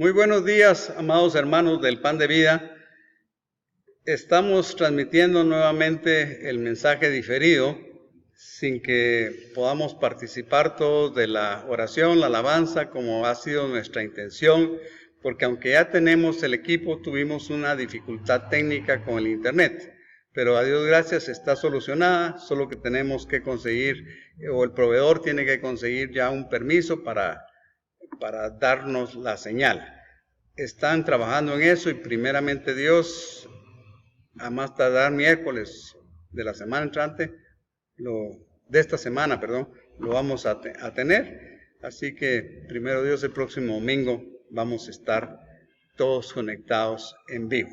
Muy buenos días, amados hermanos del Pan de Vida. Estamos transmitiendo nuevamente el mensaje diferido sin que podamos participar todos de la oración, la alabanza, como ha sido nuestra intención, porque aunque ya tenemos el equipo, tuvimos una dificultad técnica con el internet. Pero a Dios gracias está solucionada, solo que tenemos que conseguir, o el proveedor tiene que conseguir ya un permiso para darnos la señal. Están trabajando en eso y primeramente Dios, a más tardar miércoles de la semana entrante, de esta semana, lo vamos a tener. Así que primero Dios, el próximo domingo vamos a estar todos conectados en vivo.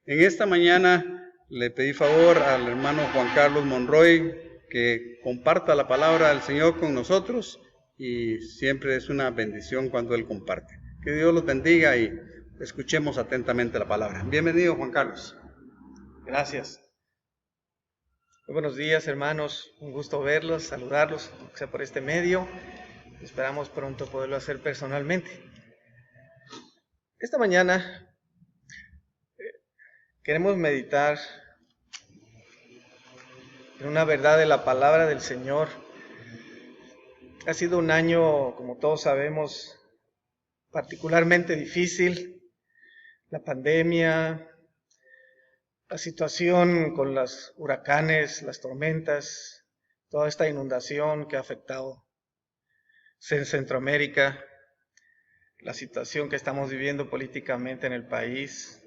En esta mañana le pedí favor al hermano Juan Carlos Monroy que comparta la palabra del Señor con nosotros, y siempre es una bendición cuando Él comparte. Que Dios los bendiga y escuchemos atentamente la palabra. Bienvenido, Juan Carlos. Gracias. Muy buenos días, hermanos. Un gusto verlos, saludarlos, aunque sea por este medio. Esperamos pronto poderlo hacer personalmente. Esta mañana queremos meditar en una verdad de la palabra del Señor. Ha sido un año, como todos sabemos, particularmente difícil. La pandemia, la situación con los huracanes, las tormentas, toda esta inundación que ha afectado en Centroamérica, la situación que estamos viviendo políticamente en el país,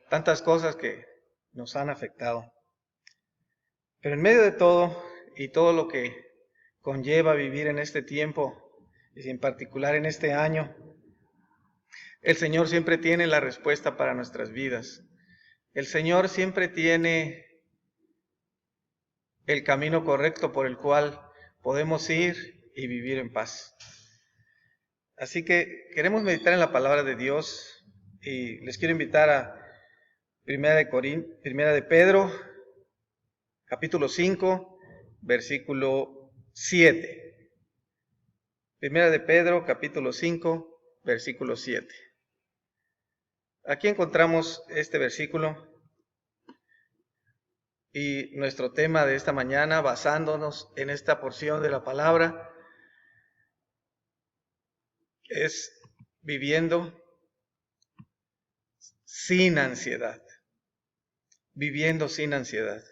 tantas cosas que nos han afectado. Pero en medio de todo y todo lo que conlleva vivir en este tiempo, y en particular en este año, el Señor siempre tiene la respuesta para nuestras vidas. El Señor siempre tiene el camino correcto por el cual podemos ir y vivir en paz. Así que queremos meditar en la palabra de Dios y les quiero invitar a Primera de Pedro, capítulo 5, versículo 7. Primera de Pedro, capítulo 5, versículo 7. Aquí encontramos este versículo y nuestro tema de esta mañana, basándonos en esta porción de la palabra, es viviendo sin ansiedad. Viviendo sin ansiedad.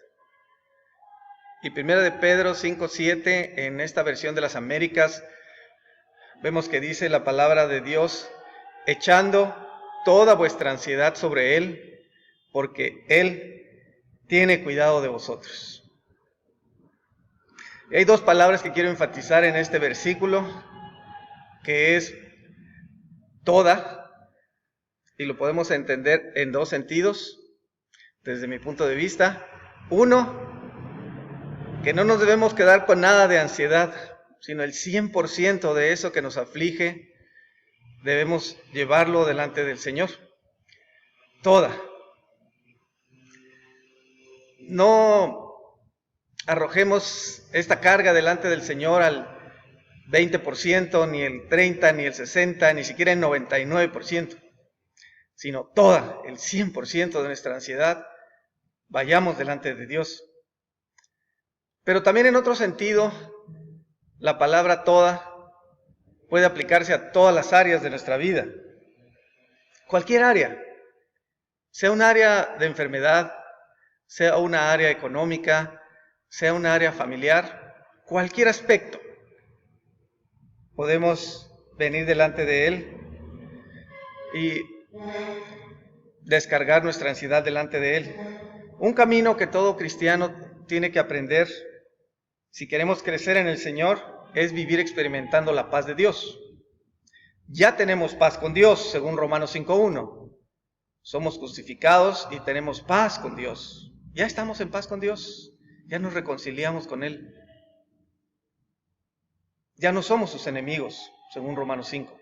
Y Primera de Pedro 5:7, en esta versión de las Américas, vemos que dice la palabra de Dios: echando toda vuestra ansiedad sobre Él, porque Él tiene cuidado de vosotros. Y hay dos palabras que quiero enfatizar en este versículo, que es toda, y lo podemos entender en dos sentidos, desde mi punto de vista. Uno, que no nos debemos quedar con nada de ansiedad, sino el 100% de eso que nos aflige, debemos llevarlo delante del Señor. Toda. No arrojemos esta carga delante del Señor al 20%, ni el 30%, ni el 60%, ni siquiera el 99%, sino toda, el 100% de nuestra ansiedad, vayamos delante de Dios. Pero también en otro sentido, la palabra toda puede aplicarse a todas las áreas de nuestra vida. Cualquier área, sea un área de enfermedad, sea una área económica, sea un área familiar, cualquier aspecto, podemos venir delante de Él y descargar nuestra ansiedad delante de Él. Un camino que todo cristiano tiene que aprender, si queremos crecer en el Señor, es vivir experimentando la paz de Dios. Ya tenemos paz con Dios, según Romanos 5:1. Somos justificados y tenemos paz con Dios. Ya estamos en paz con Dios. Ya nos reconciliamos con Él. Ya no somos sus enemigos, según Romanos 5.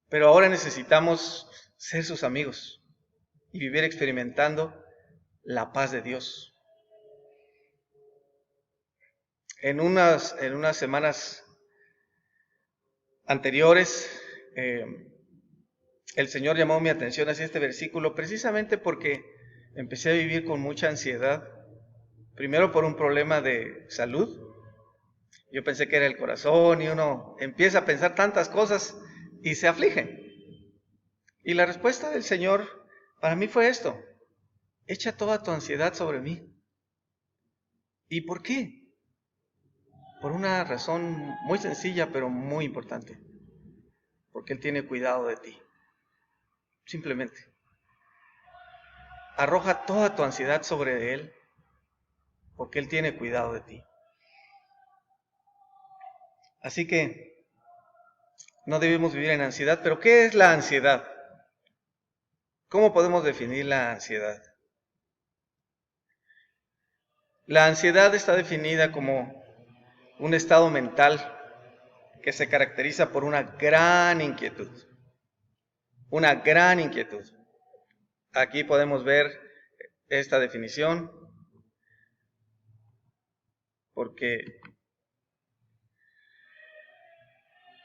Pero ahora necesitamos ser sus amigos y vivir experimentando la paz de Dios. En unas semanas anteriores el Señor llamó mi atención hacia este versículo precisamente porque empecé a vivir con mucha ansiedad. Primero por un problema de salud. Yo pensé que era el corazón y uno empieza a pensar tantas cosas y se aflige. Y la respuesta del Señor para mí fue esto: echa toda tu ansiedad sobre mí. ¿Y por qué? Por una razón muy sencilla pero muy importante. Porque Él tiene cuidado de ti. Simplemente. Arroja toda tu ansiedad sobre Él, porque Él tiene cuidado de ti. Así que no debemos vivir en ansiedad. ¿Pero qué es la ansiedad? ¿Cómo podemos definir la ansiedad? La ansiedad está definida como un estado mental que se caracteriza por una gran inquietud. Una gran inquietud. Aquí podemos ver esta definición, porque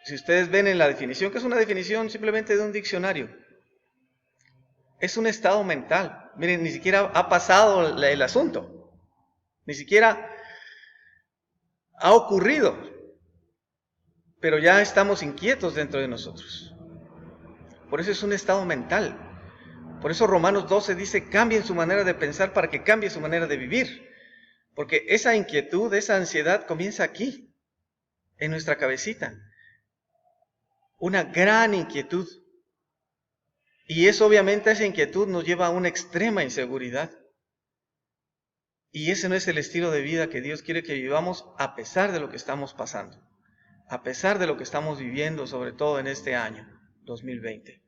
si ustedes ven en la definición, que es una definición simplemente de un diccionario, es un estado mental. Miren, ni siquiera ha pasado el asunto, ni siquiera ha ocurrido, pero ya estamos inquietos dentro de nosotros. Por eso es un estado mental. Por eso Romanos 12 dice: cambien su manera de pensar para que cambie su manera de vivir. Porque esa inquietud, esa ansiedad comienza aquí, en nuestra cabecita. Una gran inquietud. Y eso, obviamente, esa inquietud nos lleva a una extrema inseguridad. Y ese no es el estilo de vida que Dios quiere que vivamos, a pesar de lo que estamos pasando, a pesar de lo que estamos viviendo, sobre todo en este año 2020.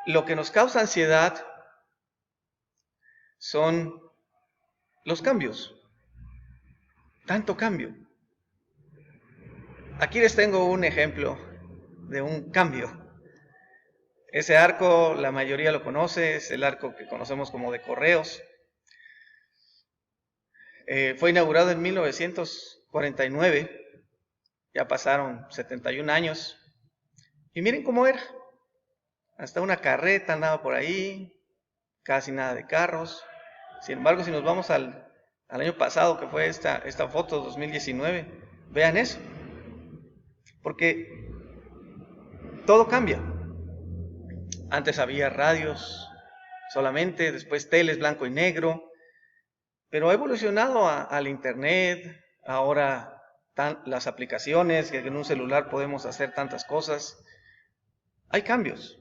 Lo que nos causa ansiedad son los cambios. Tanto cambio. Aquí les tengo un ejemplo de un cambio. Ese arco, la mayoría lo conoce, es el arco que conocemos como de Correos. Fue inaugurado en 1949, ya pasaron 71 años. Y miren cómo era. Hasta una carreta andaba por ahí, casi nada de carros. Sin embargo, si nos vamos al año pasado, que fue esta foto, 2019, vean eso. Porque todo cambia. Antes había radios solamente, después teles blanco y negro, pero ha evolucionado al internet, ahora las aplicaciones, que en un celular podemos hacer tantas cosas. Hay cambios.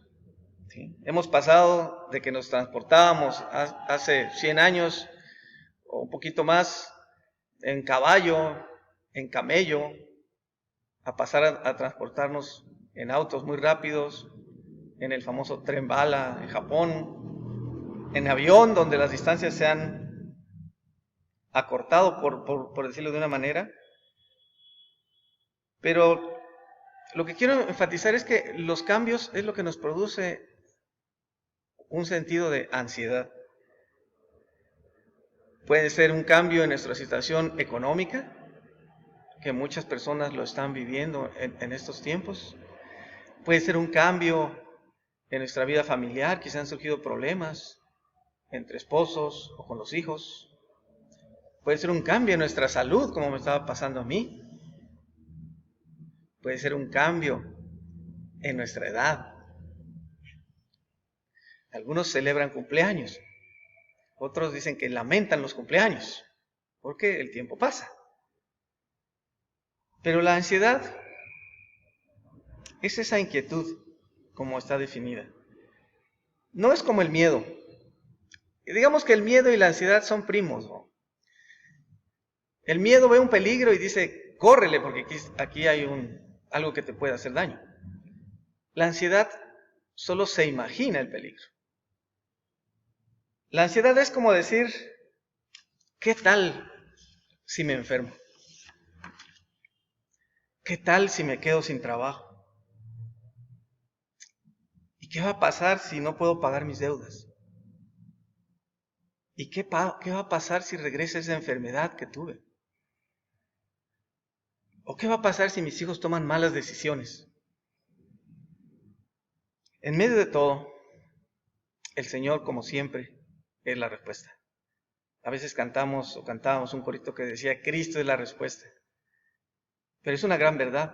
¿Sí? Hemos pasado de que nos transportábamos hace 100 años o un poquito más en caballo, en camello, a pasar a transportarnos en autos muy rápidos, en el famoso tren bala en Japón, en avión, donde las distancias se han acortado, por decirlo de una manera. Pero lo que quiero enfatizar es que los cambios es lo que nos produce un sentido de ansiedad. Puede ser un cambio en nuestra situación económica, que muchas personas lo están viviendo en estos tiempos. Puede ser un cambio en nuestra vida familiar, quizás han surgido problemas entre esposos o con los hijos. Puede ser un cambio en nuestra salud, como me estaba pasando a mí. Puede ser un cambio en nuestra edad. Algunos celebran cumpleaños, otros dicen que lamentan los cumpleaños, porque el tiempo pasa. Pero la ansiedad es esa inquietud, como está definida. No es como el miedo. Digamos que el miedo y la ansiedad son primos, ¿no? El miedo ve un peligro y dice: córrele, porque aquí hay algo que te puede hacer daño. La ansiedad solo se imagina el peligro. La ansiedad es como decir: ¿qué tal si me enfermo? ¿Qué tal si me quedo sin trabajo? ¿Y qué va a pasar si no puedo pagar mis deudas? ¿Y qué va a pasar si regresa esa enfermedad que tuve? ¿O qué va a pasar si mis hijos toman malas decisiones? En medio de todo, el Señor, como siempre, es la respuesta. A veces cantábamos un corito que decía, Cristo es la respuesta. Pero es una gran verdad.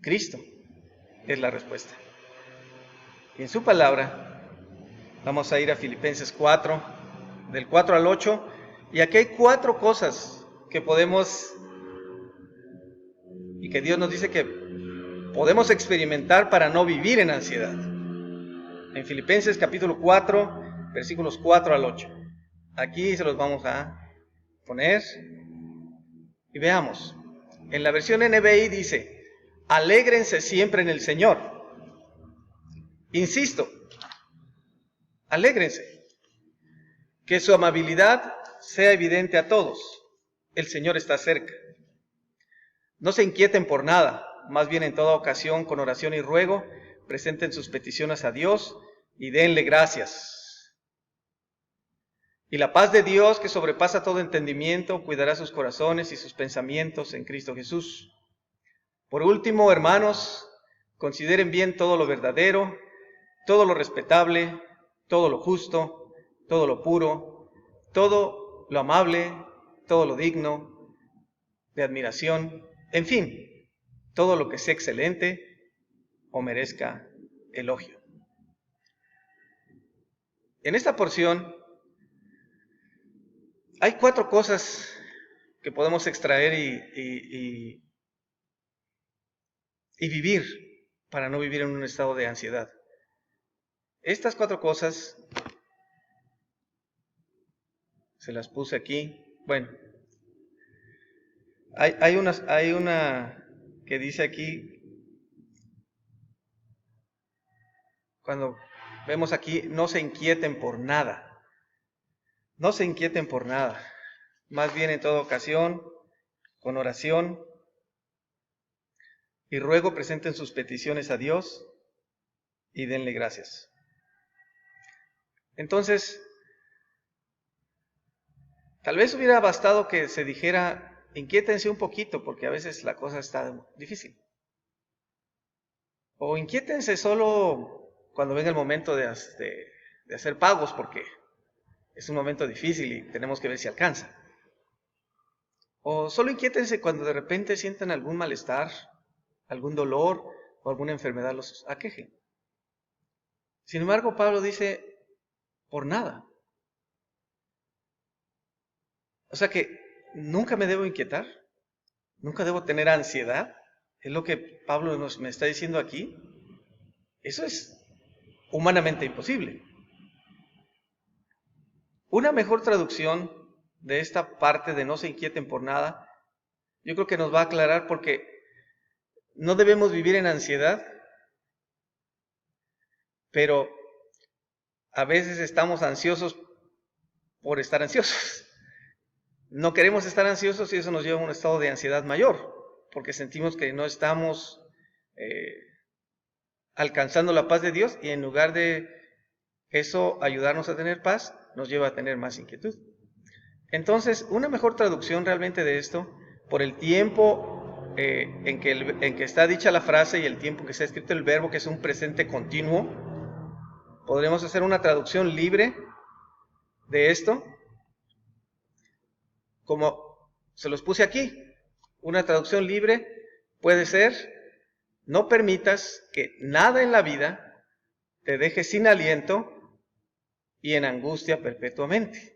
Cristo es la respuesta. Y en su palabra, vamos a ir a Filipenses 4, del 4 al 8, y aquí hay 4 cosas que podemos, y que Dios nos dice que podemos experimentar para no vivir en ansiedad. En Filipenses capítulo 4, versículos 4 al 8. Aquí se los vamos a poner y veamos. En la versión NBI dice, alégrense siempre en el Señor. Insisto, alégrense. Que su amabilidad sea evidente a todos. El Señor está cerca. No se inquieten por nada, más bien en toda ocasión, con oración y ruego, presenten sus peticiones a Dios y denle gracias. Y la paz de Dios, que sobrepasa todo entendimiento, cuidará sus corazones y sus pensamientos en Cristo Jesús. Por último, hermanos, consideren bien todo lo verdadero, todo lo respetable, todo lo justo, todo lo puro, todo lo amable, todo lo digno de admiración, en fin, todo lo que sea excelente o merezca elogio. En esta porción hay 4 cosas que podemos extraer y vivir para no vivir en un estado de ansiedad. Estas 4 cosas se las puse aquí. Bueno, hay una que dice aquí, cuando vemos aquí, no se inquieten por nada. No se inquieten por nada. Más bien en toda ocasión, con oración y ruego, presenten sus peticiones a Dios y denle gracias. Entonces, tal vez hubiera bastado que se dijera, inquiétense un poquito, porque a veces la cosa está difícil. O inquiétense solo cuando venga el momento de hacer pagos, porque es un momento difícil y tenemos que ver si alcanza. O solo inquiétense cuando de repente sientan algún malestar, algún dolor o alguna enfermedad los aqueje. Sin embargo, Pablo dice, por nada. O sea que nunca me debo inquietar, nunca debo tener ansiedad. Es lo que Pablo me está diciendo aquí. Eso es humanamente imposible. Una mejor traducción de esta parte de no se inquieten por nada, yo creo que nos va a aclarar porque no debemos vivir en ansiedad, pero a veces estamos ansiosos por estar ansiosos. No queremos estar ansiosos y eso nos lleva a un estado de ansiedad mayor, porque sentimos que no estamos alcanzando la paz de Dios y en lugar de eso ayudarnos a tener paz, nos lleva a tener más inquietud. Entonces, una mejor traducción realmente de esto, por el tiempo en que está dicha la frase y el tiempo en que está escrito el verbo, que es un presente continuo, podremos hacer una traducción libre de esto, como se los puse aquí. Una traducción libre puede ser, no permitas que nada en la vida te deje sin aliento y en angustia perpetuamente.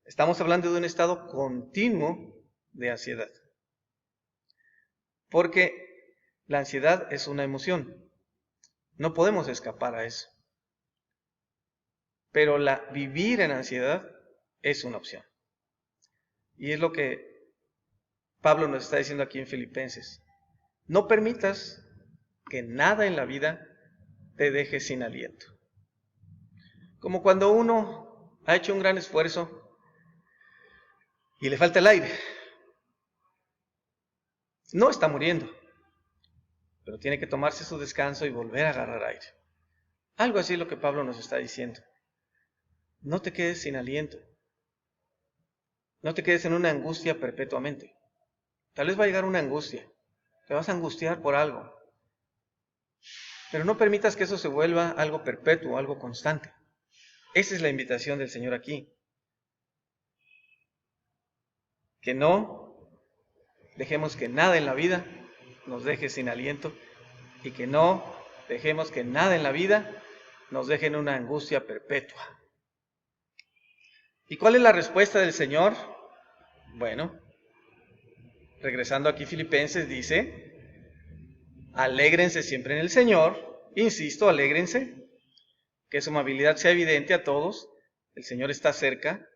Estamos hablando de un estado continuo de ansiedad. Porque la ansiedad es una emoción. No podemos escapar a eso. Pero vivir en ansiedad es una opción. Y es lo que Pablo nos está diciendo aquí en Filipenses. No permitas que nada en la vida te deje sin aliento. Como cuando uno ha hecho un gran esfuerzo y le falta el aire. No está muriendo, pero tiene que tomarse su descanso y volver a agarrar aire. Algo así es lo que Pablo nos está diciendo. No te quedes sin aliento. No te quedes en una angustia perpetuamente. Tal vez va a llegar una angustia. Te vas a angustiar por algo. Pero no permitas que eso se vuelva algo perpetuo, algo constante. Esa es la invitación del Señor aquí. Que no dejemos que nada en la vida nos deje sin aliento y que no dejemos que nada en la vida nos deje en una angustia perpetua. ¿Y cuál es la respuesta del Señor? Bueno, regresando aquí Filipenses dice, alégrense siempre en el Señor, insisto, alégrense, que su amabilidad sea evidente a todos, el Señor está cerca,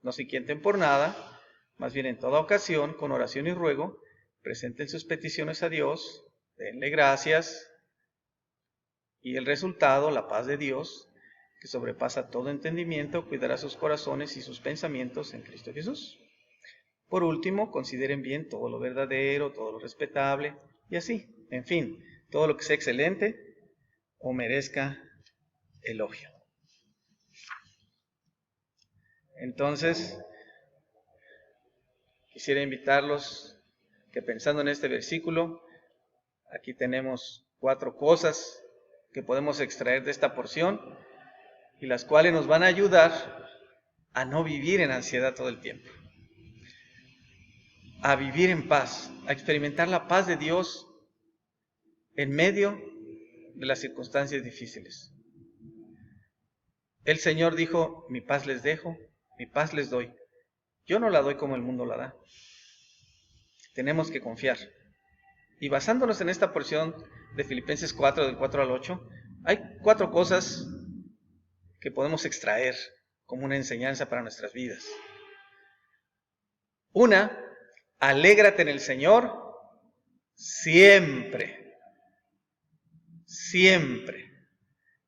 no se inquieten por nada, más bien en toda ocasión, con oración y ruego, presenten sus peticiones a Dios, denle gracias, y el resultado, la paz de Dios, que sobrepasa todo entendimiento, cuidará sus corazones y sus pensamientos en Cristo Jesús. Por último, consideren bien todo lo verdadero, todo lo respetable, y así, en fin, todo lo que sea excelente o merezca elogio. Entonces, quisiera invitarlos que pensando en este versículo, aquí tenemos 4 cosas que podemos extraer de esta porción y las cuales nos van a ayudar a no vivir en ansiedad todo el tiempo, a vivir en paz, a experimentar la paz de Dios en medio de las circunstancias difíciles. El Señor dijo, mi paz les dejo, mi paz les doy. Yo no la doy como el mundo la da. Tenemos que confiar. Y basándonos en esta porción de Filipenses 4, del 4 al 8, hay 4 cosas que podemos extraer como una enseñanza para nuestras vidas. Una, alégrate en el Señor siempre. Siempre.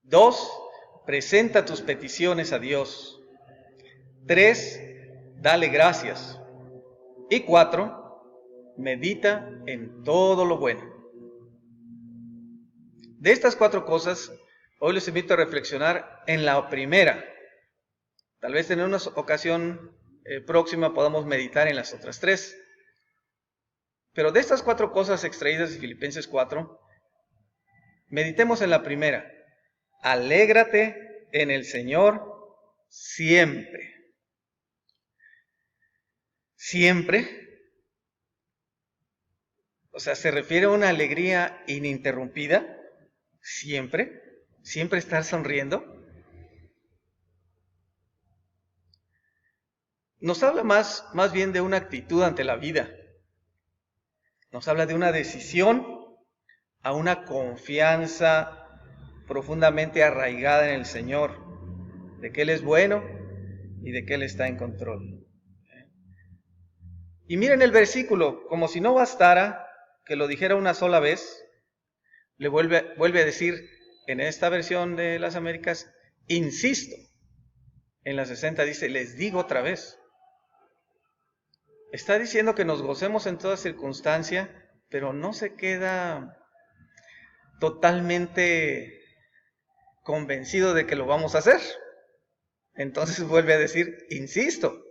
2, presenta tus peticiones a Dios. 3, dale gracias. Y 4, medita en todo lo bueno. De estas 4 cosas, hoy les invito a reflexionar en la primera. Tal vez en una ocasión próxima podamos meditar en las otras 3. Pero de estas 4 cosas extraídas de Filipenses 4, meditemos en la primera. Alégrate en el Señor siempre. Siempre. O sea, se refiere a una alegría ininterrumpida. Siempre. Siempre estar sonriendo. Nos habla más bien de una actitud ante la vida. Nos habla de una decisión a una confianza profundamente arraigada en el Señor, de que Él es bueno y de que Él está en control. Y miren el versículo, como si no bastara que lo dijera una sola vez, le vuelve a decir en esta versión de las Américas, insisto. En la 60 dice, les digo otra vez. Está diciendo que nos gocemos en toda circunstancia, pero no se queda totalmente convencido de que lo vamos a hacer. Entonces vuelve a decir, insisto,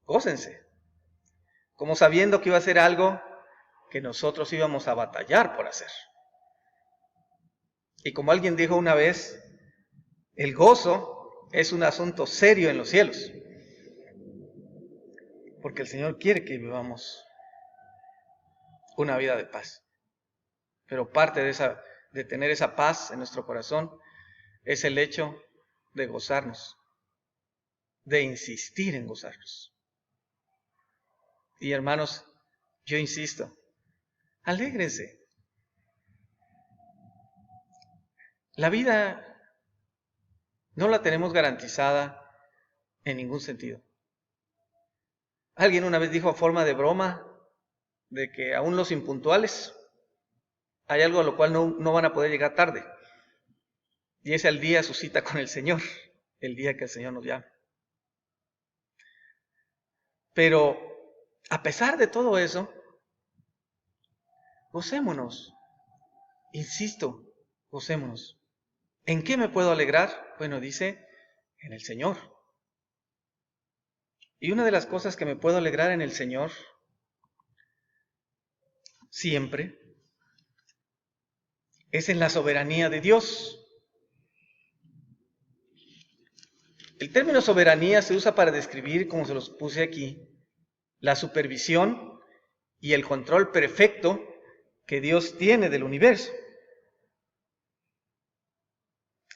gócense. Como sabiendo que iba a ser algo que nosotros íbamos a batallar por hacer. Y como alguien dijo una vez, el gozo es un asunto serio en los cielos. Porque el Señor quiere que vivamos una vida de paz. Pero parte de tener esa paz en nuestro corazón es el hecho de gozarnos, de insistir en gozarnos. Y hermanos, yo insisto, alégrense. La vida no la tenemos garantizada en ningún sentido. Alguien una vez dijo a forma de broma de que aún los impuntuales hay algo a lo cual no van a poder llegar tarde. Y es el día de su cita con el Señor, el día que el Señor nos llame. Pero a pesar de todo eso, gocémonos. Insisto, gocémonos. ¿En qué me puedo alegrar? Bueno, dice, en el Señor. Y una de las cosas que me puedo alegrar en el Señor, siempre, es en la soberanía de Dios. El término soberanía se usa para describir, como se los puse aquí, la supervisión y el control perfecto que Dios tiene del universo.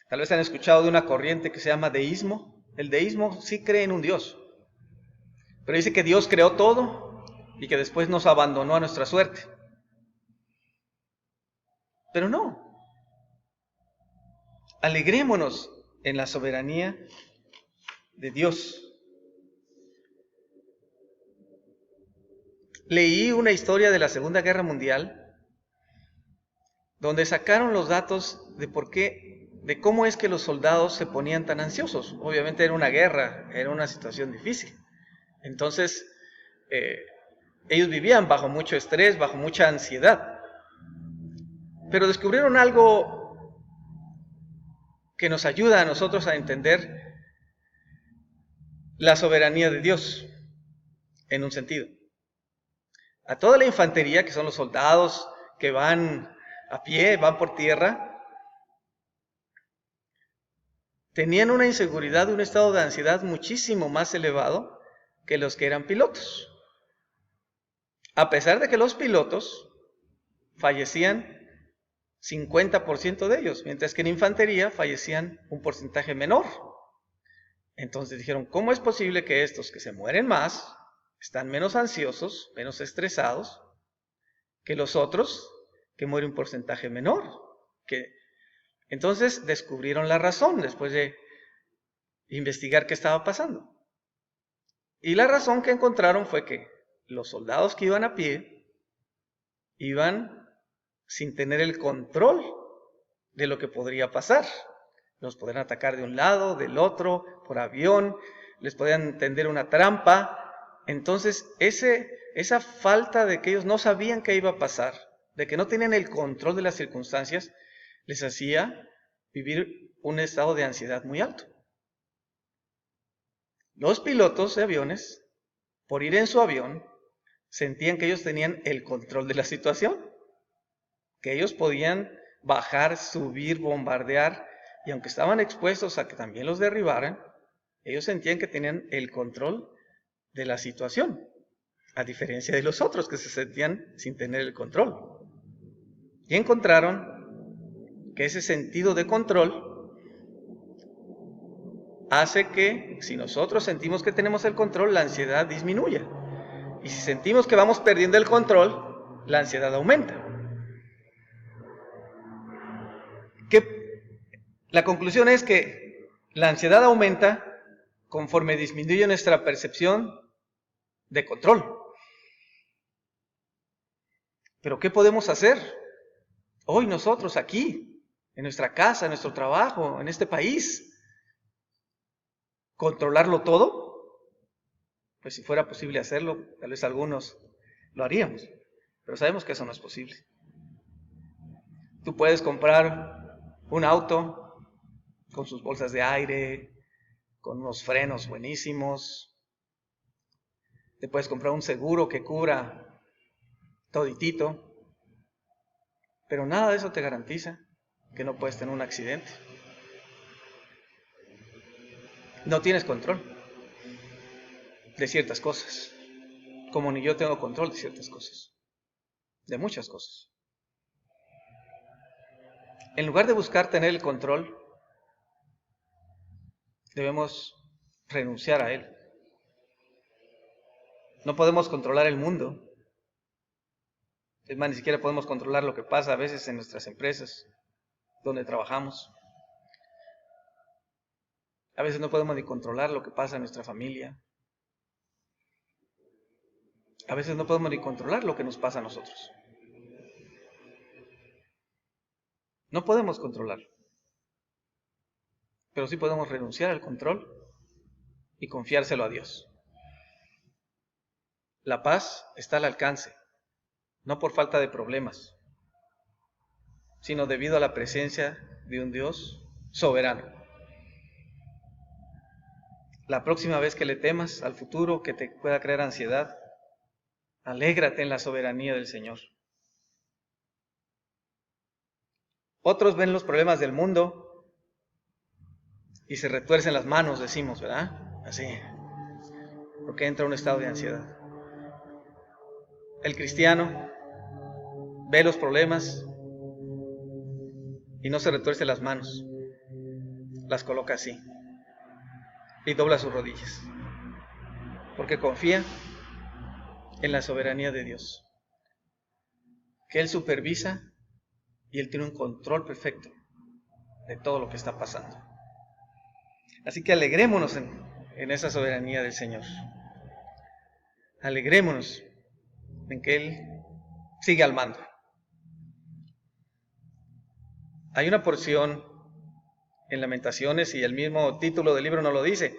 Tal vez han escuchado de una corriente que se llama deísmo. El deísmo sí cree en un Dios, pero dice que Dios creó todo y que después nos abandonó a nuestra suerte. Pero no. Alegrémonos en la soberanía de Dios. Leí una historia de la Segunda Guerra Mundial donde sacaron los datos de cómo es que los soldados se ponían tan ansiosos. Obviamente era una guerra, era una situación difícil. Entonces, ellos vivían bajo mucho estrés, bajo mucha ansiedad. Pero descubrieron algo que nos ayuda a nosotros a entender la soberanía de Dios, en un sentido. A toda la infantería, que son los soldados que van a pie, van por tierra, tenían una inseguridad, un estado de ansiedad muchísimo más elevado que los que eran pilotos. A pesar de que los pilotos fallecían 50% de ellos, mientras que en infantería fallecían un porcentaje menor. Entonces dijeron, ¿cómo es posible que estos que se mueren más están menos ansiosos, menos estresados, que los otros que mueren un porcentaje menor? Entonces descubrieron la razón después de investigar qué estaba pasando. Y la razón que encontraron fue que los soldados que iban a pie iban sin tener el control de lo que podría pasar. Los podrían atacar de un lado, del otro, por avión, les podían tender una trampa. Entonces, esa falta de que ellos no sabían qué iba a pasar, de que no tenían el control de las circunstancias, les hacía vivir un estado de ansiedad muy alto. Los pilotos de aviones, por ir en su avión, sentían que ellos tenían el control de la situación, que ellos podían bajar, subir, bombardear, y aunque estaban expuestos a que también los derribaran, ellos sentían que tenían el control de la situación, a diferencia de los otros que se sentían sin tener el control. Y encontraron que ese sentido de control hace que, si nosotros sentimos que tenemos el control, la ansiedad disminuya. Y si sentimos que vamos perdiendo el control, la ansiedad aumenta. La conclusión es que la ansiedad aumenta conforme disminuye nuestra percepción de control. Pero ¿qué podemos hacer hoy nosotros aquí, en nuestra casa, en nuestro trabajo, en este país? ¿Controlarlo todo? Pues si fuera posible hacerlo, tal vez algunos lo haríamos, pero sabemos que eso no es posible. Tú puedes comprar un auto con sus bolsas de aire, con unos frenos buenísimos. Te puedes comprar un seguro que cubra toditito, pero nada de eso te garantiza que no puedes tener un accidente. No tienes control de ciertas cosas, como ni yo tengo control de ciertas cosas, de muchas cosas. En lugar de buscar tener el control, debemos renunciar a él. No podemos controlar el mundo. Es más, ni siquiera podemos controlar lo que pasa a veces en nuestras empresas, donde trabajamos. A veces no podemos ni controlar lo que pasa en nuestra familia. A veces no podemos ni controlar lo que nos pasa a nosotros. No podemos controlarlo. Pero sí podemos renunciar al control y confiárselo a Dios. La paz está al alcance, no por falta de problemas, sino debido a la presencia de un Dios soberano. La próxima vez que le temas al futuro, que te pueda crear ansiedad, alégrate en la soberanía del Señor. Otros ven los problemas del mundo y se retuercen las manos, decimos, ¿verdad? Así, porque entra un estado de ansiedad. El cristiano ve los problemas y no se retuerce las manos, las coloca así y dobla sus rodillas, porque confía en la soberanía de Dios, que Él supervisa y Él tiene un control perfecto de todo lo que está pasando. Así que alegrémonos en esa soberanía del Señor. Alegrémonos en que Él sigue al mando. Hay una porción en Lamentaciones, y el mismo título del libro nos lo dice,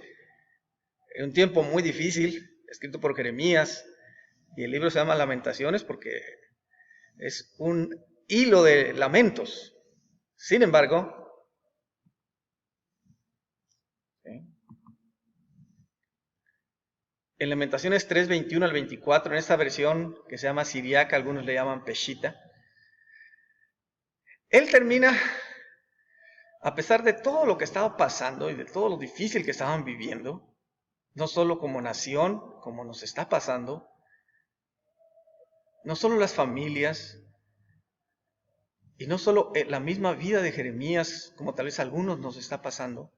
en un tiempo muy difícil, escrito por Jeremías, y el libro se llama Lamentaciones porque es un hilo de lamentos. Sin embargo, en Lamentaciones 3, 21 al 24, en esta versión que se llama siriaca, algunos le llaman peshita, él termina, a pesar de todo lo que estaba pasando y de todo lo difícil que estaban viviendo, no solo como nación, como nos está pasando, no solo las familias, y no solo la misma vida de Jeremías, como tal vez a algunos nos está pasando.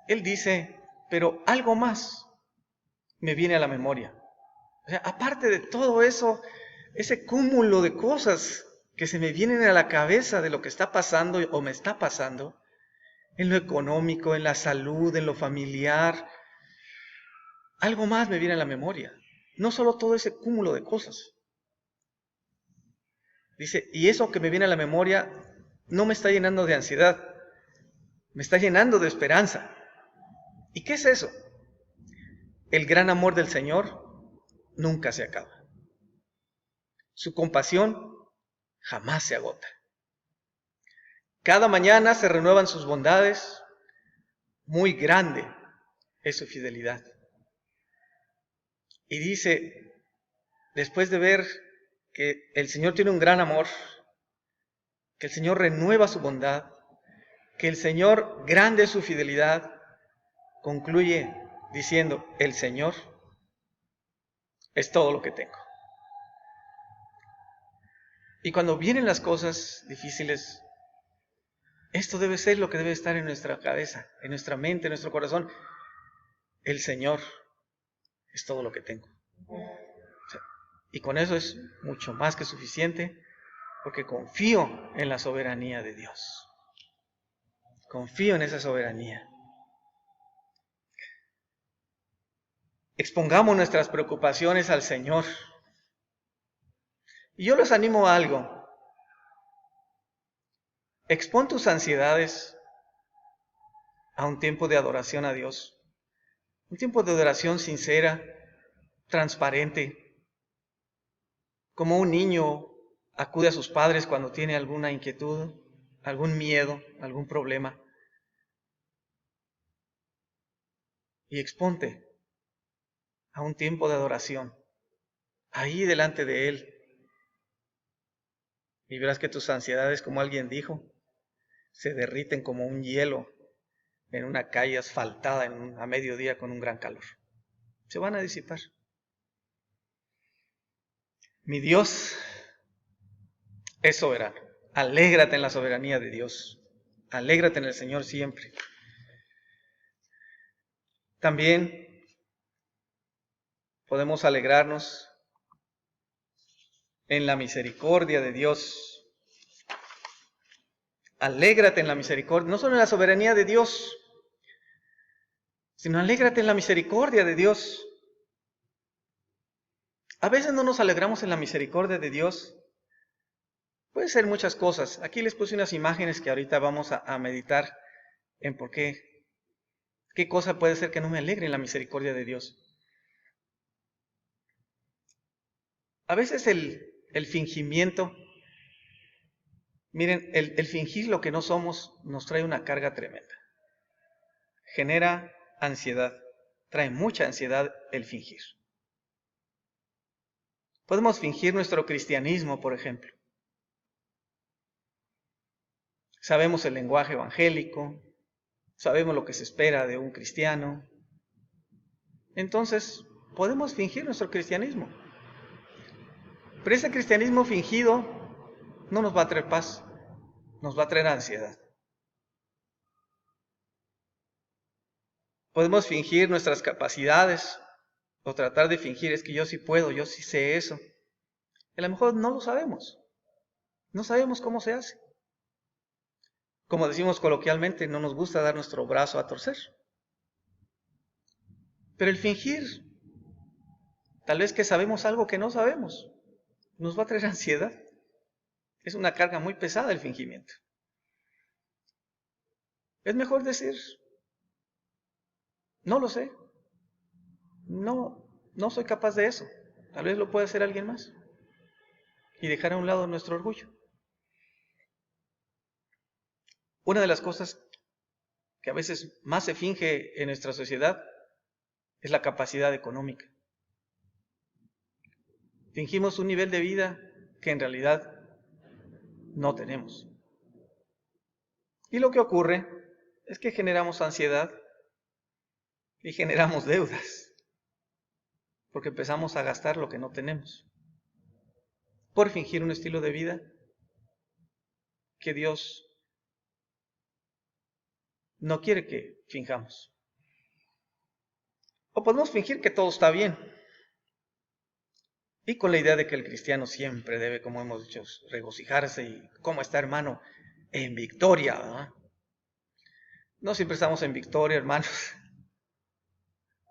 Él dice, pero algo más me viene a la memoria. O sea, aparte de todo eso, ese cúmulo de cosas que se me vienen a la cabeza de lo que está pasando o me está pasando, en lo económico, en la salud, en lo familiar, algo más me viene a la memoria. No solo todo ese cúmulo de cosas. Dice, y eso que me viene a la memoria no me está llenando de ansiedad, me está llenando de esperanza. ¿Y qué es eso? El gran amor del Señor nunca se acaba. Su compasión jamás se agota. Cada mañana se renuevan sus bondades, muy grande es su fidelidad. Y dice, después de ver que el Señor tiene un gran amor, que el Señor renueva su bondad, que el Señor grande es su fidelidad, concluye diciendo, el Señor es todo lo que tengo. Y cuando vienen las cosas difíciles, esto debe ser lo que debe estar en nuestra cabeza, en nuestra mente, en nuestro corazón. El Señor es todo lo que tengo. Y con eso es mucho más que suficiente, porque confío en la soberanía de Dios. Confío en esa soberanía. Expongamos nuestras preocupaciones al Señor. Y yo les animo a algo. Expón tus ansiedades a un tiempo de adoración a Dios. Un tiempo de adoración sincera, transparente. Como un niño acude a sus padres cuando tiene alguna inquietud, algún miedo, algún problema. Y exponte a un tiempo de adoración, ahí delante de Él. Y verás que tus ansiedades, como alguien dijo, se derriten como un hielo en una calle asfaltada a mediodía con un gran calor. Se van a disipar. Mi Dios es soberano. Alégrate en la soberanía de Dios. Alégrate en el Señor siempre. También podemos alegrarnos en la misericordia de Dios. Alégrate en la misericordia, no solo en la soberanía de Dios, sino alégrate en la misericordia de Dios. A veces no nos alegramos en la misericordia de Dios. Puede ser muchas cosas. Aquí les puse unas imágenes que ahorita vamos a meditar en por qué. ¿Qué cosa puede ser que no me alegre en la misericordia de Dios? A veces el fingimiento, miren, el fingir lo que no somos nos trae una carga tremenda. Genera ansiedad, trae mucha ansiedad el fingir. Podemos fingir nuestro cristianismo, por ejemplo. sabemos el lenguaje evangélico, sabemos lo que se espera de un cristiano. Entonces, podemos fingir nuestro cristianismo. Pero ese cristianismo fingido no nos va a traer paz, nos va a traer ansiedad. Podemos fingir nuestras capacidades o tratar de fingir, es que yo sí puedo, yo sí sé eso. A lo mejor no lo sabemos, no sabemos cómo se hace. Como decimos coloquialmente, no nos gusta dar nuestro brazo a torcer. Pero el fingir, tal vez que sabemos algo que no sabemos, nos va a traer ansiedad. Es una carga muy pesada el fingimiento. Es mejor decir, no lo sé, no soy capaz de eso. Tal vez lo pueda hacer alguien más. Y dejar a un lado nuestro orgullo. Una de las cosas que a veces más se finge en nuestra sociedad es la capacidad económica. Fingimos un nivel de vida que en realidad no tenemos. Y lo que ocurre es que generamos ansiedad y generamos deudas, porque empezamos a gastar lo que no tenemos, por fingir un estilo de vida que Dios no quiere que finjamos. O podemos fingir que todo está bien, y con la idea de que el cristiano siempre debe, como hemos dicho, regocijarse y cómo está, hermano, en victoria, ¿verdad? No siempre estamos en victoria, hermanos.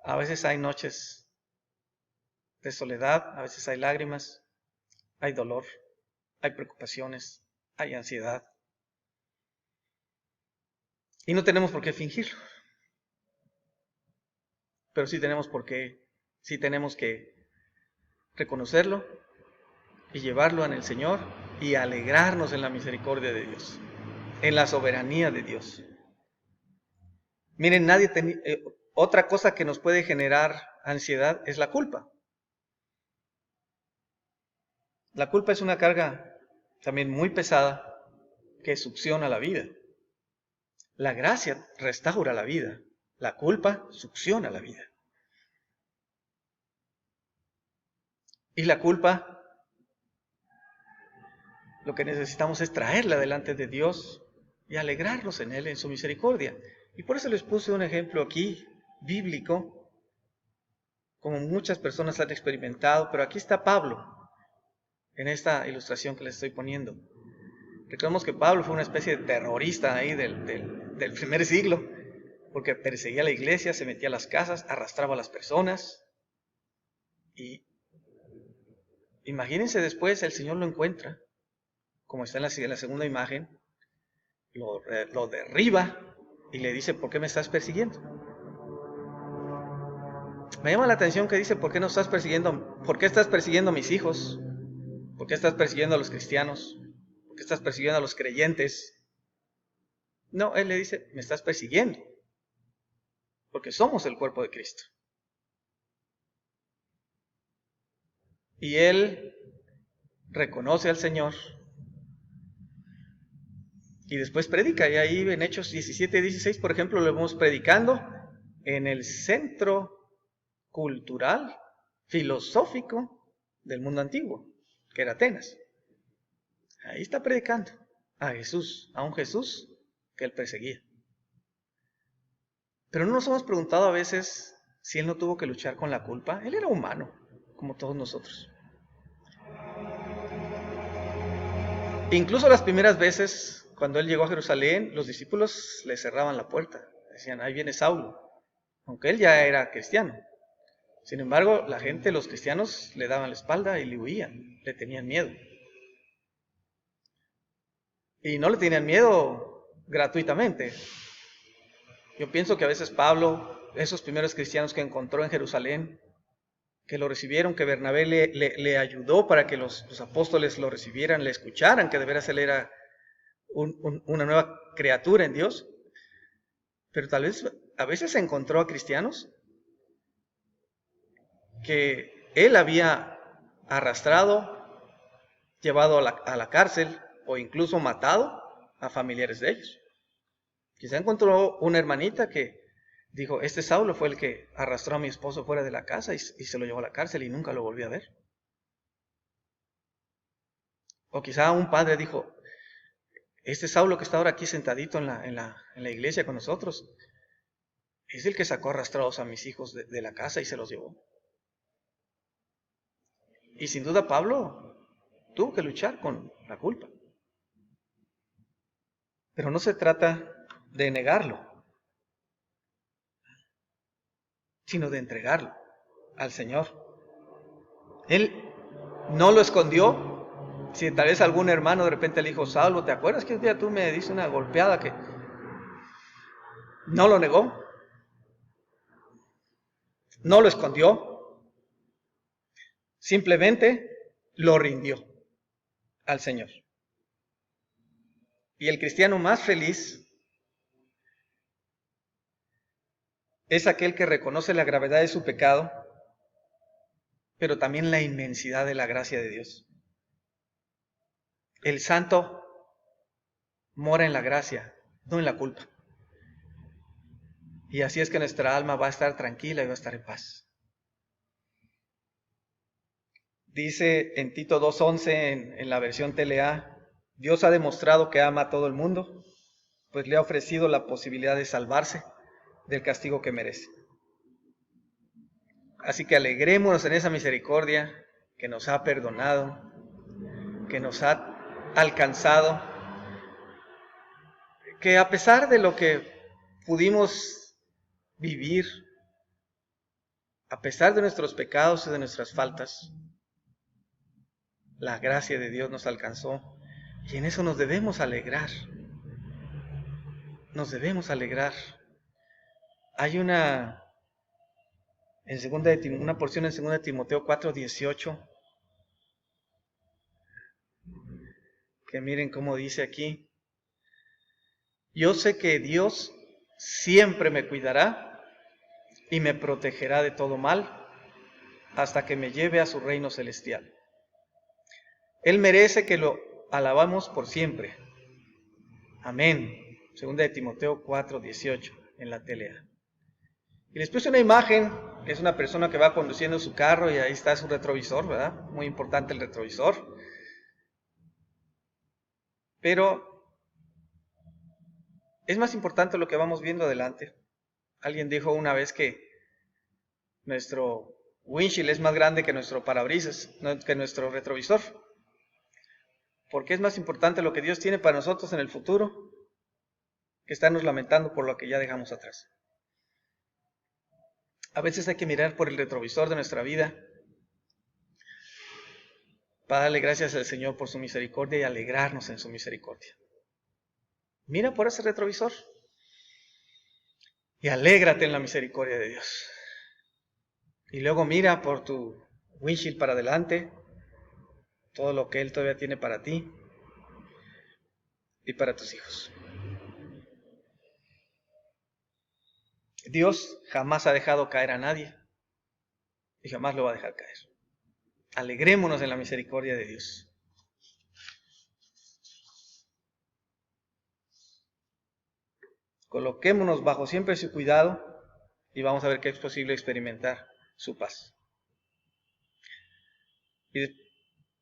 A veces hay noches de soledad, a veces hay lágrimas, hay dolor, hay preocupaciones, hay ansiedad. Y no tenemos por qué fingirlo. Pero sí tenemos que reconocerlo y llevarlo en el Señor y alegrarnos en la misericordia de Dios, en la soberanía de Dios. Miren, otra cosa que nos puede generar ansiedad es la culpa. La culpa es una carga también muy pesada que succiona la vida. La gracia restaura la vida. La culpa succiona la vida. Y la culpa, lo que necesitamos es traerla delante de Dios y alegrarnos en Él, en su misericordia. Y por eso les puse un ejemplo aquí, bíblico, como muchas personas han experimentado, pero aquí está Pablo, en esta ilustración que les estoy poniendo. Recordemos que Pablo fue una especie de terrorista ahí del primer siglo, porque perseguía a la iglesia, se metía a las casas, arrastraba a las personas. Y imagínense después, el Señor lo encuentra, como está en la segunda imagen, lo derriba y le dice, ¿por qué me estás persiguiendo? Me llama la atención que dice, ¿por qué no estás persiguiendo? ¿Por qué estás persiguiendo a mis hijos? ¿Por qué estás persiguiendo a los cristianos? ¿Por qué estás persiguiendo a los creyentes? No, él le dice, me estás persiguiendo, porque somos el cuerpo de Cristo. Y él reconoce al Señor y después predica. Y ahí en Hechos 17-16, por ejemplo, lo vemos predicando en el centro cultural, filosófico del mundo antiguo, que era Atenas. Ahí está predicando a Jesús, a un Jesús que él perseguía. Pero no nos hemos preguntado a veces si él no tuvo que luchar con la culpa. Él era humano, como todos nosotros. Incluso las primeras veces, cuando él llegó a Jerusalén, los discípulos le cerraban la puerta. Decían, ahí viene Saulo, aunque él ya era cristiano. Sin embargo, la gente, los cristianos, le daban la espalda y le huían, le tenían miedo. Y no le tenían miedo gratuitamente. Yo pienso que a veces Pablo, esos primeros cristianos que encontró en Jerusalén, que lo recibieron, que Bernabé le ayudó para que los apóstoles lo recibieran, le escucharan, que de veras él era una nueva criatura en Dios. Pero tal vez a veces encontró a cristianos que él había arrastrado, llevado a la cárcel o incluso matado a familiares de ellos. Quizá encontró una hermanita que dijo, este Saulo fue el que arrastró a mi esposo fuera de la casa y se lo llevó a la cárcel y nunca lo volvió a ver. O quizá un padre dijo, este Saulo que está ahora aquí sentadito en la iglesia con nosotros, es el que sacó arrastrados a mis hijos de la casa y se los llevó. Y sin duda Pablo tuvo que luchar con la culpa. Pero no se trata de negarlo, sino de entregarlo al Señor. Él no lo escondió. Si tal vez algún hermano de repente le dijo, Saulo, ¿te acuerdas que un día tú me diste una golpeada? Que no lo negó, no lo escondió, simplemente lo rindió al Señor. Y el cristiano más feliz es aquel que reconoce la gravedad de su pecado, pero también la inmensidad de la gracia de Dios. El santo mora en la gracia, no en la culpa. Y así es que nuestra alma va a estar tranquila y va a estar en paz. Dice en Tito 2:11 en la versión TLA, Dios ha demostrado que ama a todo el mundo, pues le ha ofrecido la posibilidad de salvarse del castigo que merece. Así que alegrémonos en esa misericordia que nos ha perdonado, que nos ha alcanzado, que a pesar de lo que pudimos vivir, a pesar de nuestros pecados y de nuestras faltas, la gracia de Dios nos alcanzó y en eso nos debemos alegrar. Nos debemos alegrar. Hay una porción en 2 Timoteo 4:18 que miren cómo dice aquí. Yo sé que Dios siempre me cuidará y me protegerá de todo mal hasta que me lleve a su reino celestial. Él merece que lo alabamos por siempre. Amén. 2 Timoteo 4:18 en la TLA. Y les puse una imagen, que es una persona que va conduciendo su carro y ahí está su retrovisor, ¿verdad? Muy importante el retrovisor. Pero es más importante lo que vamos viendo adelante. Alguien dijo una vez que nuestro windshield es más grande que nuestro parabrisas, que nuestro retrovisor. Porque es más importante lo que Dios tiene para nosotros en el futuro que estarnos lamentando por lo que ya dejamos atrás. A veces hay que mirar por el retrovisor de nuestra vida para darle gracias al Señor por su misericordia y alegrarnos en su misericordia. Mira por ese retrovisor y alégrate en la misericordia de Dios. Y luego mira por tu windshield para adelante, todo lo que Él todavía tiene para ti y para tus hijos. Dios jamás ha dejado caer a nadie y jamás lo va a dejar caer. Alegrémonos en la misericordia de Dios. Coloquémonos bajo siempre su cuidado y vamos a ver que es posible experimentar su paz. Y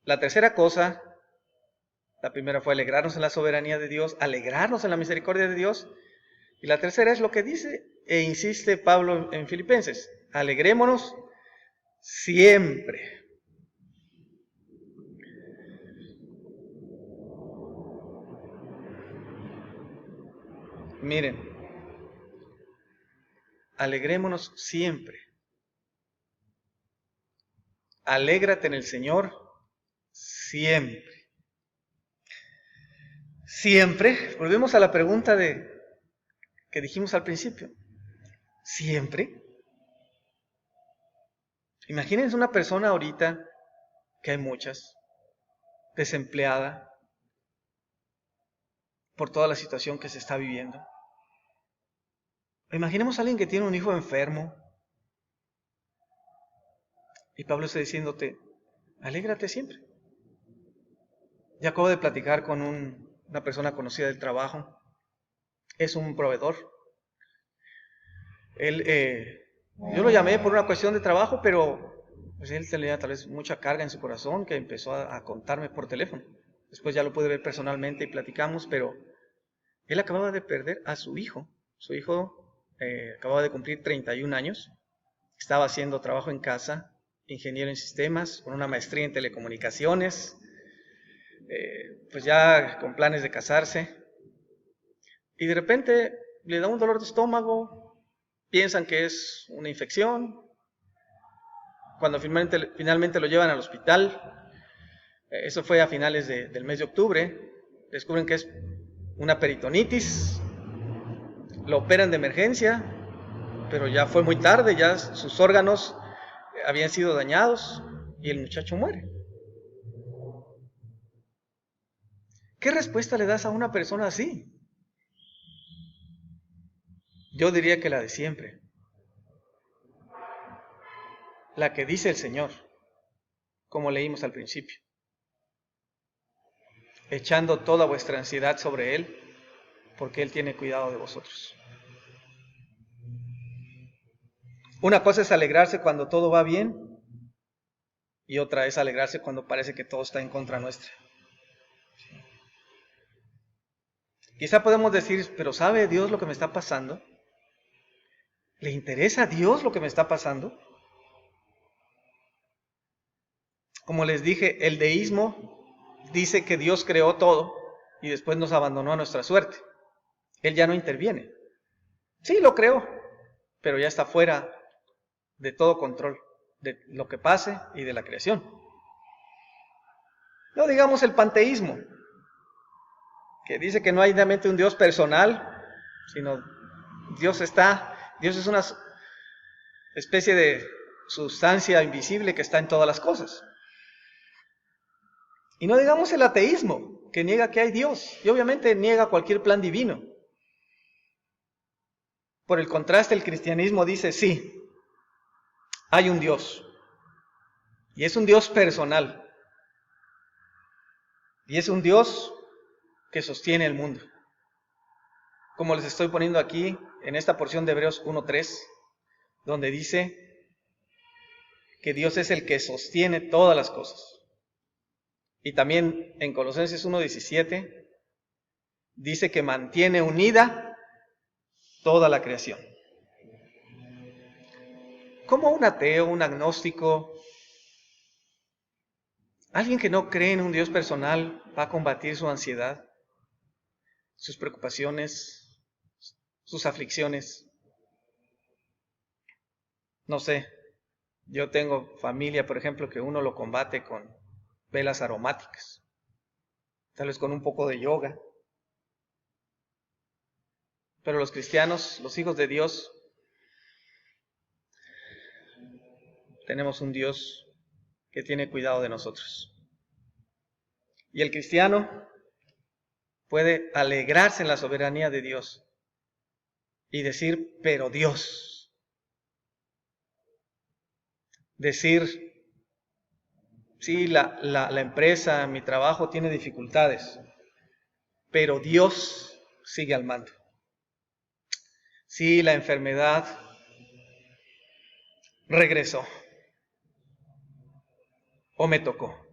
la tercera cosa, la primera fue alegrarnos en la soberanía de Dios, alegrarnos en la misericordia de Dios. Y la tercera es lo que dice e insiste Pablo en Filipenses: alegrémonos siempre. Miren, alegrémonos siempre. Alégrate en el Señor siempre. Siempre. Volvemos a la pregunta que dijimos al principio. ¿Siempre? Imagínense una persona ahorita, que hay muchas, desempleada por toda la situación que se está viviendo. Imaginemos a alguien que tiene un hijo enfermo y Pablo está diciéndote, alégrate siempre. Yo acabo de platicar con un una persona conocida del trabajo, es un proveedor. Yo lo llamé por una cuestión de trabajo, pero pues él tenía tal vez mucha carga en su corazón que empezó a contarme por teléfono. Después ya lo pude ver personalmente y platicamos, pero él acababa de perder a su hijo. Su hijo acababa de cumplir 31 años, estaba haciendo trabajo en casa, ingeniero en sistemas, con una maestría en telecomunicaciones, pues ya con planes de casarse. Y de repente le da un dolor de estómago, piensan que es una infección. Cuando finalmente lo llevan al hospital, eso fue a finales del mes de octubre, descubren que es una peritonitis, lo operan de emergencia, pero ya fue muy tarde, ya sus órganos habían sido dañados y el muchacho muere. ¿Qué respuesta le das a una persona así? Yo diría que la de siempre, la que dice el Señor, como leímos al principio, echando toda vuestra ansiedad sobre Él, porque Él tiene cuidado de vosotros. Una cosa es alegrarse cuando todo va bien y otra es alegrarse cuando parece que todo está en contra nuestra. Quizá podemos decir, pero ¿sabe Dios lo que me está pasando? ¿Le interesa a Dios lo que me está pasando? Como les dije, el deísmo dice que Dios creó todo y después nos abandonó a nuestra suerte. Él ya no interviene. Sí, lo creó, pero ya está fuera de todo control de lo que pase y de la creación. No digamos el panteísmo, que dice que no hay realmente un Dios personal, sino Dios es una especie de sustancia invisible que está en todas las cosas. Y no digamos el ateísmo, que niega que hay Dios, y obviamente niega cualquier plan divino. Por el contraste, el cristianismo dice, sí, hay un Dios, y es un Dios personal, y es un Dios que sostiene el mundo. Como les estoy poniendo aquí, en esta porción de Hebreos 1:3, donde dice que Dios es el que sostiene todas las cosas. Y también en Colosenses 1:17 dice que mantiene unida toda la creación. ¿Cómo un ateo, un agnóstico, alguien que no cree en un Dios personal va a combatir su ansiedad, sus preocupaciones, sus aflicciones? No sé, yo tengo familia, por ejemplo, que uno lo combate con velas aromáticas, tal vez con un poco de yoga. Pero los cristianos, los hijos de Dios, tenemos un Dios que tiene cuidado de nosotros. Y el cristiano puede alegrarse en la soberanía de Dios y decir, pero Dios. Decir, sí, la empresa, mi trabajo tiene dificultades, pero Dios sigue al mando. Sí, la enfermedad regresó o me tocó,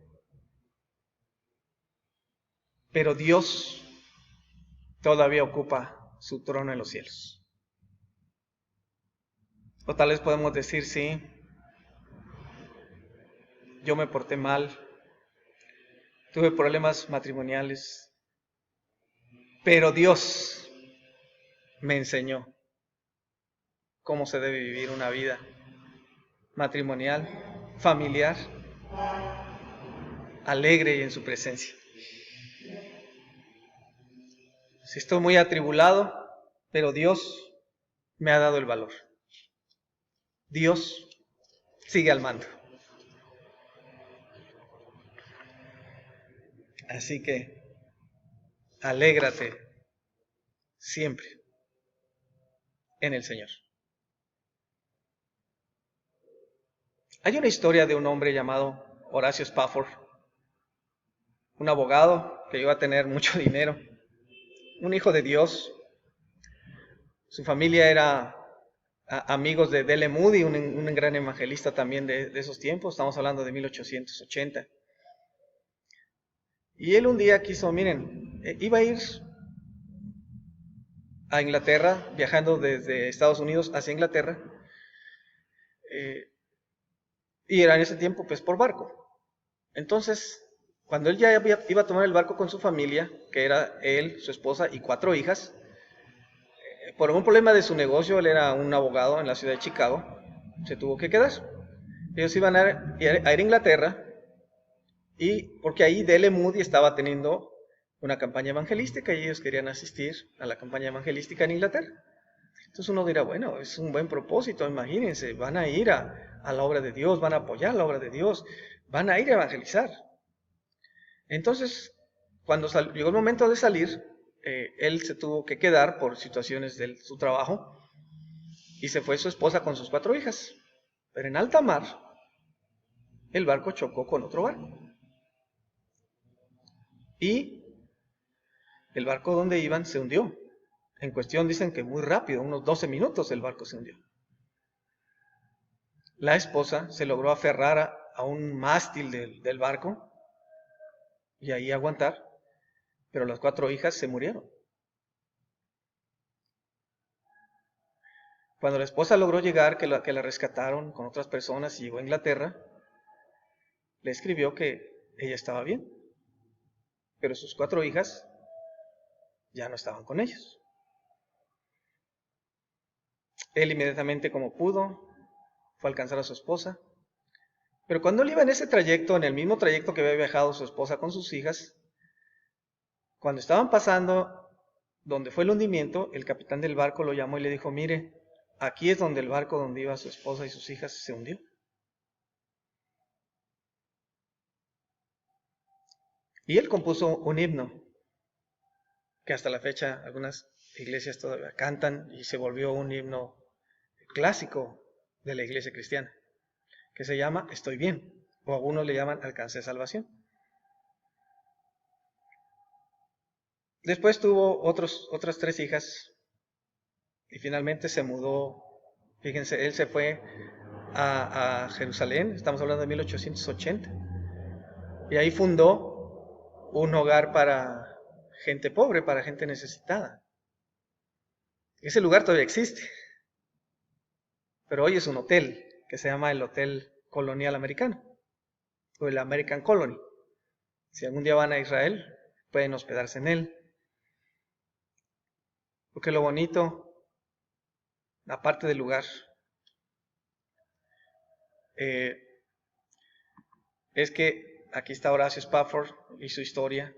pero Dios todavía ocupa su trono en los cielos. O tal vez podemos decir, sí, yo me porté mal, tuve problemas matrimoniales, pero Dios me enseñó cómo se debe vivir una vida matrimonial, familiar, alegre y en su presencia. Si estoy muy atribulado, pero Dios me ha dado el valor. Dios sigue al mando. Así que alégrate siempre en el Señor. Hay una historia de un hombre llamado Horacio Spafford, un abogado que iba a tener mucho dinero, un hijo de Dios. Su familia era amigos de D.L. Moody, un gran evangelista también de esos tiempos, estamos hablando de 1880. Y él un día quiso, miren, iba a ir a Inglaterra, viajando desde Estados Unidos hacia Inglaterra, y era en ese tiempo pues por barco. Entonces, cuando él ya iba a tomar el barco con su familia, que era él, su esposa y 4 hijas, por un problema de su negocio, él era un abogado en la ciudad de Chicago, se tuvo que quedar. Ellos iban a ir a Inglaterra, y porque ahí D.L. Moody estaba teniendo una campaña evangelística y ellos querían asistir a la campaña evangelística en Inglaterra. Entonces uno dirá, bueno, es un buen propósito, imagínense, van a ir a la obra de Dios, van a apoyar la obra de Dios, van a ir a evangelizar. Entonces, cuando llegó el momento de salir, él se tuvo que quedar por situaciones de su trabajo y se fue su esposa con sus 4 hijas. Pero en alta mar, el barco chocó con otro barco. Y el barco donde iban se hundió. En cuestión dicen que muy rápido, unos 12 minutos el barco se hundió. La esposa se logró aferrar a un mástil del barco y ahí aguantar, pero las 4 hijas se murieron. Cuando la esposa logró llegar, que la rescataron con otras personas y llegó a Inglaterra, le escribió que ella estaba bien, pero sus 4 hijas ya no estaban con ellos. Él inmediatamente, como pudo, fue a alcanzar a su esposa, pero cuando él iba en ese trayecto, en el mismo trayecto que había viajado su esposa con sus hijas, cuando estaban pasando donde fue el hundimiento, el capitán del barco lo llamó y le dijo, mire, aquí es donde el barco donde iba su esposa y sus hijas se hundió. Y él compuso un himno que hasta la fecha algunas iglesias todavía cantan y se volvió un himno clásico de la iglesia cristiana, que se llama Estoy bien, o algunos le llaman Alcancé salvación. Después tuvo otras 3 hijas y finalmente se mudó. Fíjense, él se fue a Jerusalén, estamos hablando de 1880, y ahí fundó un hogar para gente pobre, para gente necesitada. Ese lugar todavía existe, pero hoy es un hotel que se llama el Hotel Colonial Americano o el American Colony. Si algún día van a Israel, pueden hospedarse en él. Porque lo bonito, aparte del lugar, es que aquí está Horacio Spafford y su historia.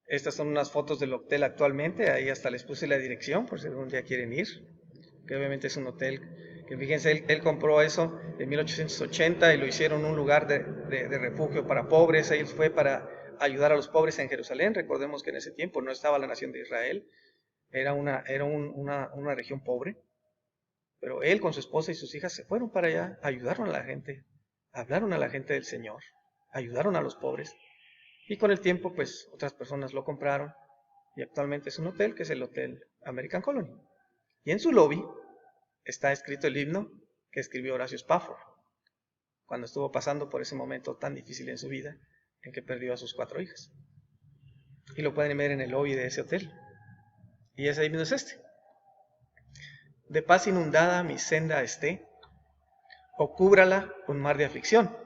Estas son unas fotos del hotel actualmente, ahí hasta les puse la dirección por si algún día quieren ir, que obviamente es un hotel que, fíjense, él compró eso en 1880 y lo hicieron un lugar de refugio para pobres. Él fue para ayudar a los pobres en Jerusalén. Recordemos que en ese tiempo no estaba la nación de Israel, era una región pobre, pero él con su esposa y sus hijas se fueron para allá, ayudaron a la gente, hablaron a la gente del Señor, ayudaron a los pobres. Y con el tiempo, pues, otras personas lo compraron y actualmente es un hotel que es el Hotel American Colony. Y en su lobby está escrito el himno que escribió Horacio Spafford cuando estuvo pasando por ese momento tan difícil en su vida en que perdió a sus 4 hijas. Y lo pueden ver en el lobby de ese hotel. Y ese himno es este. De paz inundada mi senda esté, o cúbrala un mar de aflicción.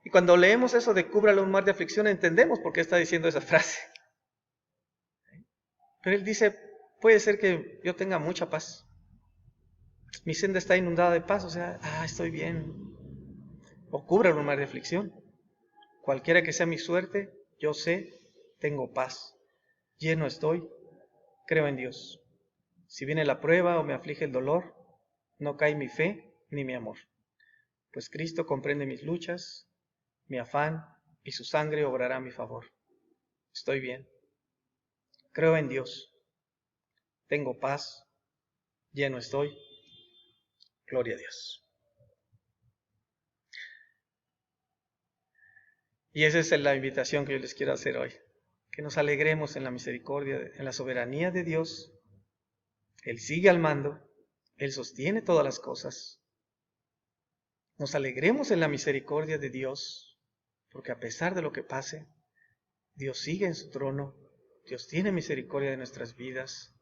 Y cuando leemos eso de cúbrala un mar de aflicción, entendemos por qué está diciendo esa frase. Pero él dice, puede ser que yo tenga mucha paz. Mi senda está inundada de paz, o sea, estoy bien. O cúbrala un mar de aflicción. Cualquiera que sea mi suerte, yo sé, tengo paz. Lleno estoy, creo en Dios. Si viene la prueba o me aflige el dolor, no cae mi fe ni mi amor. Pues Cristo comprende mis luchas, mi afán, y su sangre obrará a mi favor. Estoy bien. Creo en Dios. Tengo paz. Lleno estoy. Gloria a Dios. Y esa es la invitación que yo les quiero hacer hoy. Que nos alegremos en la misericordia, en la soberanía de Dios. Él sigue al mando. Él sostiene todas las cosas. Nos alegremos en la misericordia de Dios, porque a pesar de lo que pase, Dios sigue en su trono. Dios tiene misericordia de nuestras vidas.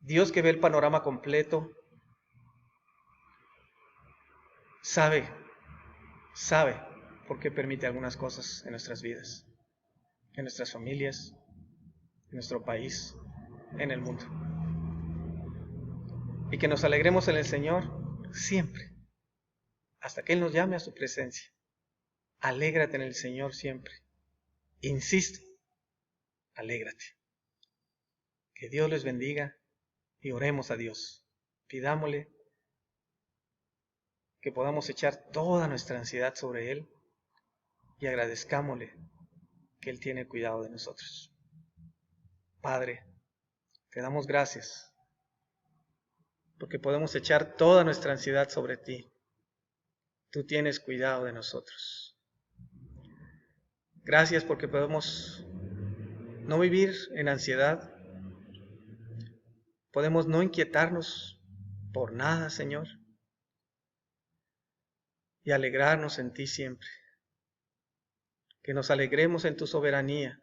Dios, que ve el panorama completo, sabe por qué permite algunas cosas en nuestras vidas, en nuestras familias, en nuestro país, en el mundo. Y que nos alegremos en el Señor siempre, hasta que Él nos llame a su presencia. Alégrate en el Señor siempre. Insisto, alégrate. Que Dios les bendiga y oremos a Dios. Pidámosle que podamos echar toda nuestra ansiedad sobre Él y agradezcámosle que Él tiene cuidado de nosotros. Padre, te damos gracias porque podemos echar toda nuestra ansiedad sobre ti. Tú tienes cuidado de nosotros. Gracias porque podemos no vivir en ansiedad. Podemos no inquietarnos por nada, Señor, y alegrarnos en ti siempre. Que nos alegremos en tu soberanía.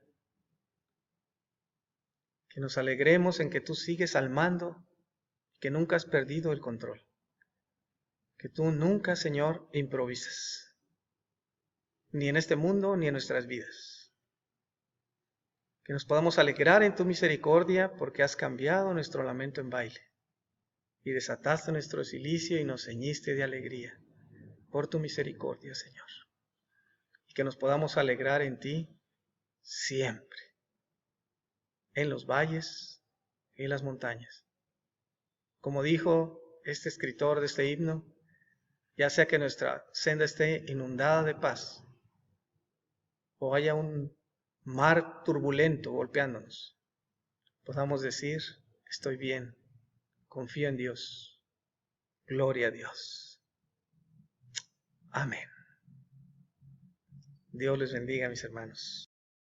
Que nos alegremos en que tú sigues al mando, que nunca has perdido el control. Que tú nunca, Señor, improvisas, ni en este mundo ni en nuestras vidas. Que nos podamos alegrar en tu misericordia porque has cambiado nuestro lamento en baile y desataste nuestro cilicio y nos ceñiste de alegría por tu misericordia, Señor. Y que nos podamos alegrar en ti siempre, en los valles y en las montañas. Como dijo este escritor de este himno, ya sea que nuestra senda esté inundada de paz o haya un mar turbulento golpeándonos, podamos decir, estoy bien, confío en Dios, gloria a Dios. Amén. Dios les bendiga, mis hermanos.